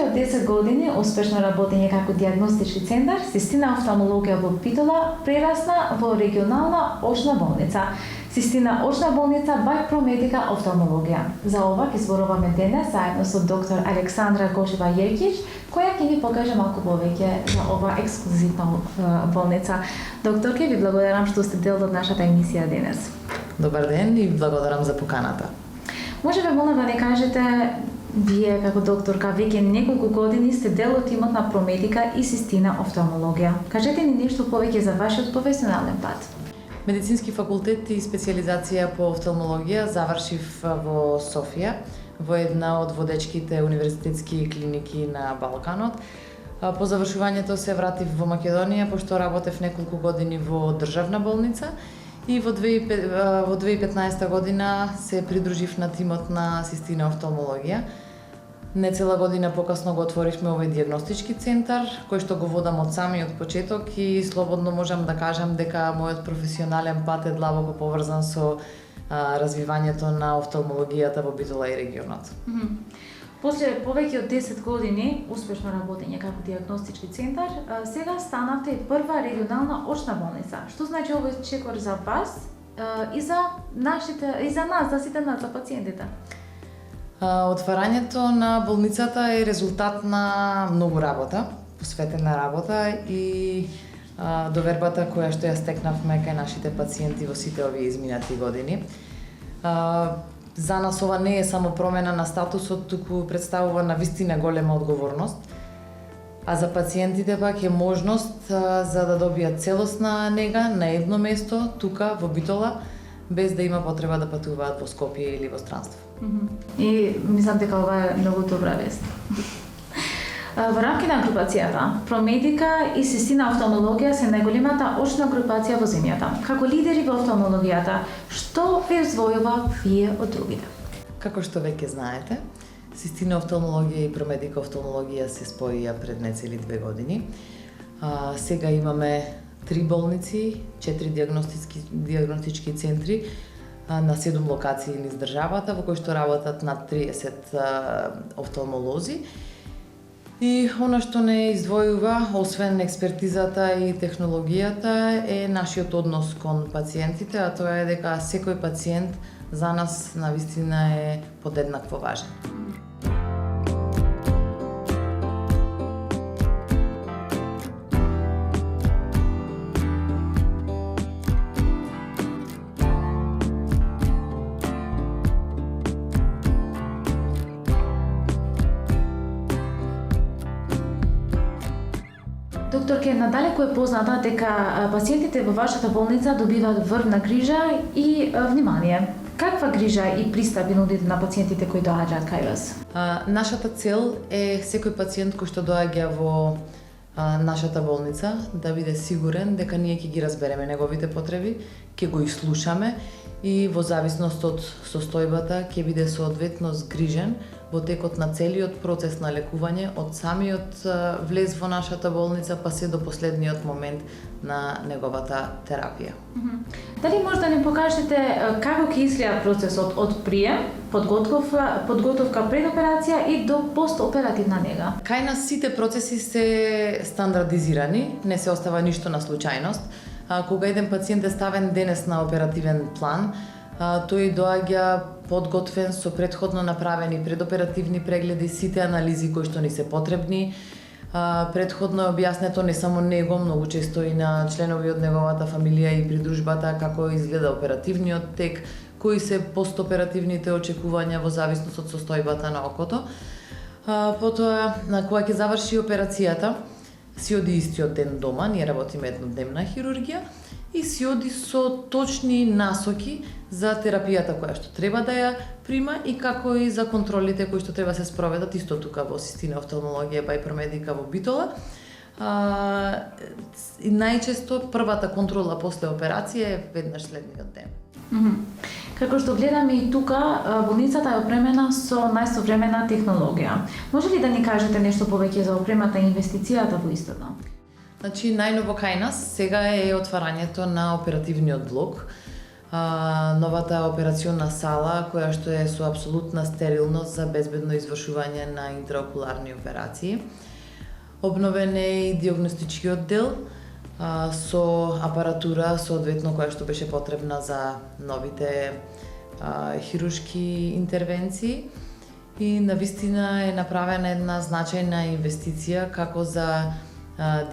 од 10 години успешно работење како дијагностички центар, Систина офталмологија во Битола прерасна во регионална очна болница. Систина очна болница Бај Промедика офталмологија. За ова ќе зборуваме денес заедно со доктор Александра Гошева Јеркич, која ќе ни покаже малку повеќе за ова ексклузивна болница. Докторке, ви благодарам што сте дел од нашата емисија денес. Добар ден и благодарам за поканата. Може би молам да не кажете, вие како докторка веќе неколку години сте дел од тимот на Промедика и Систина офталмологија. Кажете ни нешто повеќе за вашиот професионален пат. Медицински факултет и специјализација по офталмологија завршив во Софија, во една од водечките универзитетски клиники на Балканот. По завршувањето се вратив во Македонија, пошто работев неколку години во државна болница и во 2015 година се придружив на тимот на Систина офталмологија. Нецела година покасно го отворивме овој дијагностички центар, кој што го водам од самиот почеток и слободно можам да кажам дека мојот професионален пат е длабоко поврзан со развивањето на офталмологијата во Битола и регионот. После повеќе од 10 години успешно работење како дијагностички центар, сега станавте и прва регионална очна болница. Што значи овој чекор за вас и за нас, за сите нас, за пациентите? Отварањето на болницата е резултат на многу работа, посветена работа и довербата која што ја стекнавме кај нашите пациенти во сите овие изминати години. За нас ова не е само промена на статусот, туку представува навистина голема одговорност, а за пациентите пак е можност за да добијат целосна нега на едно место, тука во Битола, без да има потреба да патуваат во Скопје или во странство. И мислам дека ова е многу добра вест. Во рамките на групацијата, Промедика и Систина офталмологија се најголемата очна групација во земјата. Како лидери во офталмологијата, што ве издвојува вие од другите? Како што веќе знаете, Систина офталмологија и Промедика офталмологија се споија пред нецели 2 години. Сега имаме 3 болници, 4 дијагностички центри на 7 локации низ државата, во кои што работат над 30 офталмолози. И она што не издвојува, освен експертизата и технологијата, е нашиот однос кон пациентите, а тоа е дека секој пациент за нас навистина е подеднакво важен. Докторке, надалеку е позната дека пациентите во вашата болница добиваат врвна грижа и внимание. Каква грижа и пристапи нудите на пациентите кои доаѓаат кај вас? Нашата цел е секој пациент кој што доаѓа во нашата болница да биде сигурен дека ние ќе ги разбереме неговите потреби, ќе го изслушаме и во зависност од состојбата ќе биде соодветно згрижен во текот на целиот процес на лекување, од самиот влез во нашата болница па се до последниот момент на неговата терапија. Дали може да ни покажете како ќе изгледа процесот од прием, подготовка пред операција и до постоперативна нега? Кај нас сите процеси се стандардизирани, не се остава ништо на случајност. Кога еден пациент е ставен денес на оперативен план, тој доаѓа подготвен со претходно направени предоперативни прегледи, сите анализи кои што ни се потребни. Претходно е објаснето не само него, многу често и на членови од неговата фамилија и придружбата како изгледа оперативниот тек, кои се постоперативните очекувања во зависност од состојбата на окото. Потоа, кога ќе заврши операцијата, си оди истиот ден дома, ние работиме еднодневна хирургија, и си оди со точни насоки за терапијата која што треба да ја прима и како и за контролите кои што треба се спроведат исто тука во Систина офталмологија Бај Промедика во Битола. И најчесто првата контрола после операција е веднаш следниот ден. Како што гледаме и тука, болницата е опремена со најсовремена технологија. Може ли да ни кажете нешто повеќе за опремата и инвестицијата во истото? Значи, најново кај нас сега е отварањето на оперативниот блок. новата операционна сала која што е со апсолутна стерилност за безбедно извршување на интраокуларни операции. Обновен е и диагностичкиот дел со апаратура соодветно која што беше потребна за новите хируршки интервенции и навистина е направена една значајна инвестиција како за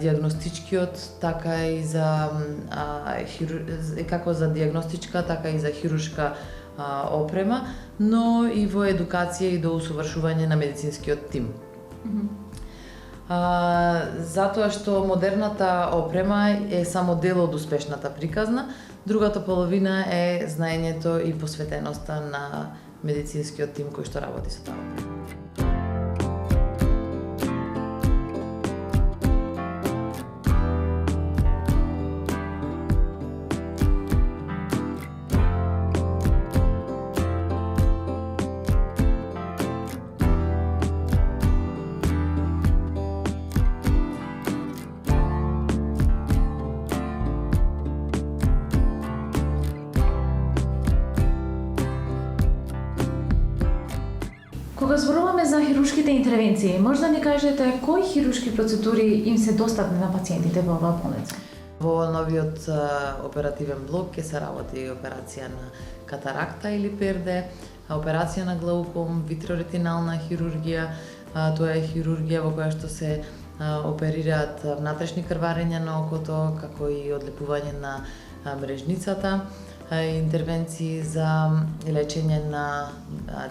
диагностичкиот, така и за така и за хируршка опрема, но и во едукација и до усовршување на медицинскиот тим. Затоа што модерната опрема е само дел од успешната приказна, другата половина е знаењето и посветеноста на медицинскиот тим кој што работи со таа опрема. Кога зборуваме за хируршките интервенции, може да ни кажете кои хируршки процедури им се достапни на пациентите во оваа болница? Во новиот оперативен блок ќе се работи операција на катаракта или перде, операција на глауком, витреоретинална хирургија, тоа е хирургија во која што се оперираат внатрешни крварења на окото, како и одлепување на мрежницата, интервенции за лечење на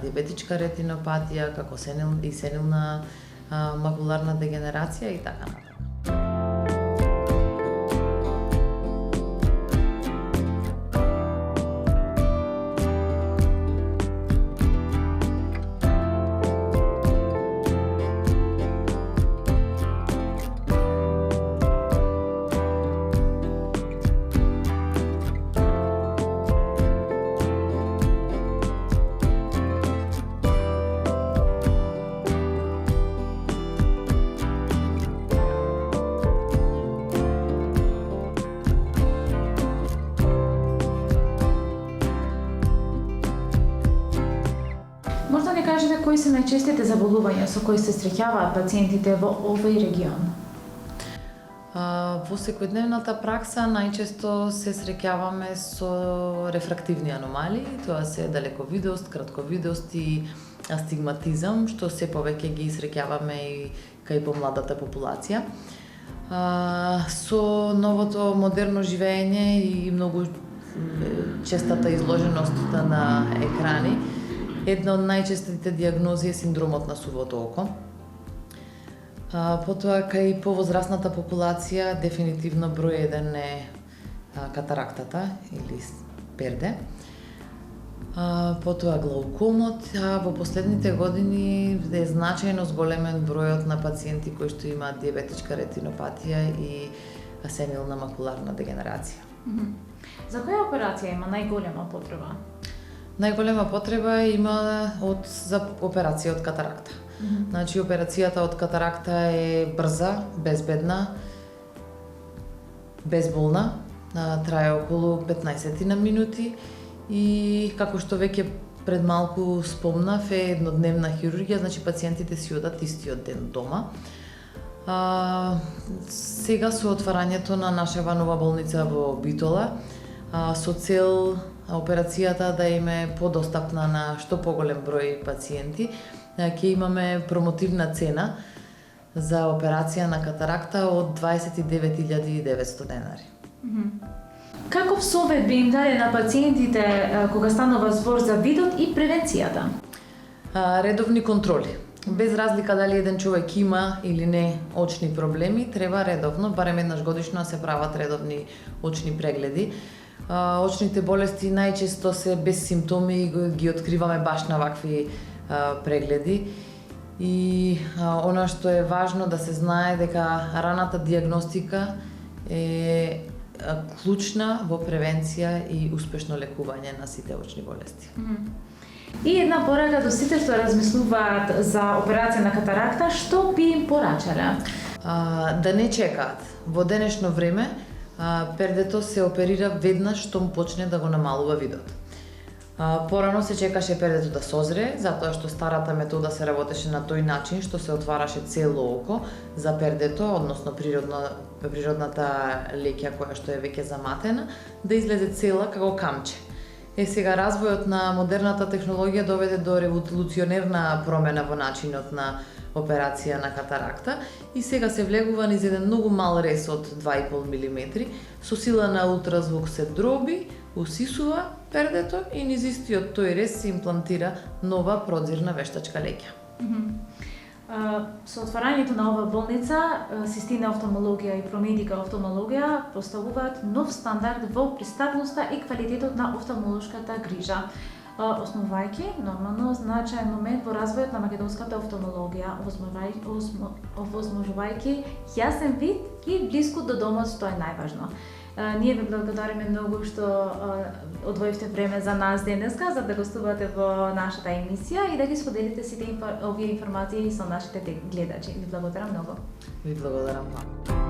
диабетичка ретинопатија, како сенилна макуларна дегенерација и така натаму. Може да ни кажете кои се најчестите заболувања со кои се среќаваат пациентите во овој регион? Во секојдневната пракса најчесто се среќаваме со рефрактивни аномалии, тоа се далековидост, кратковидост и астигматизам, што се повеќе ги среќаваме и кај помладата популација. Со новото модерно живење и многу честата изложеност на екрани, една од најчестите диагнози е синдромот на сувото око. Потоа, кај повозрасната популација, дефинитивно број 1 е катарактата или перде. Потоа глаукомот, во последните години е значајно зголемен бројот на пациенти кои што имаат диабетичка ретинопатија и сенилна макуларна дегенерација. За која операција има најголема потреба? Најголема потреба има за операција од катаракта. Значи, операцијата од катаракта е брза, безбедна, безболна, трае околу 15 на минути и, како што веќе пред малку спомнав, е еднодневна хирургија, значи пациентите си одат истиот ден дома. Сега со отварањето на нашава нова болница во Битола, со цел операцијата да им е подостапна на што поголем број пациенти, ќе имаме промотивна цена за операција на катаракта од 29.900 денари. Каков совет би им даде на пациентите кога станува збор за видот и превенцијата? Редовни контроли. Без разлика дали еден човек има или не очни проблеми, треба редовно, барем еднаш годишно да се прават редовни очни прегледи. Очните болести најчесто се без симптоми и ги откриваме баш на вакви прегледи. И она што е важно да се знае дека раната диагностика е клучна во превенција и успешно лекување на сите очни болести. И една порака до сите што размислуваат за операција на катаракта, што би им порачале? Да не чекаат. Во денешно време Пердето се оперира веднаш штом почне да го намалува видот. Порано се чекаше пердето да созре, затоа што старата метода се работеше на тој начин што се отвараше цело око за пердето, односно природната леќа која што е веќе заматена, да излезе цела како камче. Сега развојот на модерната технологија доведе до револуционерна промена во начинот на операција на катаракта и сега се влегува низ еден многу мал рез од 2,5 мм, со сила на ултразвук се дроби, усисува пердето и низ истиот тој рез се имплантира нова продзирна вештачка леќа. Со отварањето на оваа болница, Систина офталмологија и Промедика офталмологија поставуваат нов стандард во пристапноста и квалитетот на офталмолошката грижа, основајќи нормално значаен момент во развојот на македонската офталмологија, овозможувајќи јасен вид и блиску до домот, што е најважно. Ние ви благодариме многу што одвоивте време за нас денеска, за да гостувате во нашата емисија и да ги споделите сите овие информации со нашите гледачи. Ви благодарам многу. Ви благодарам вам.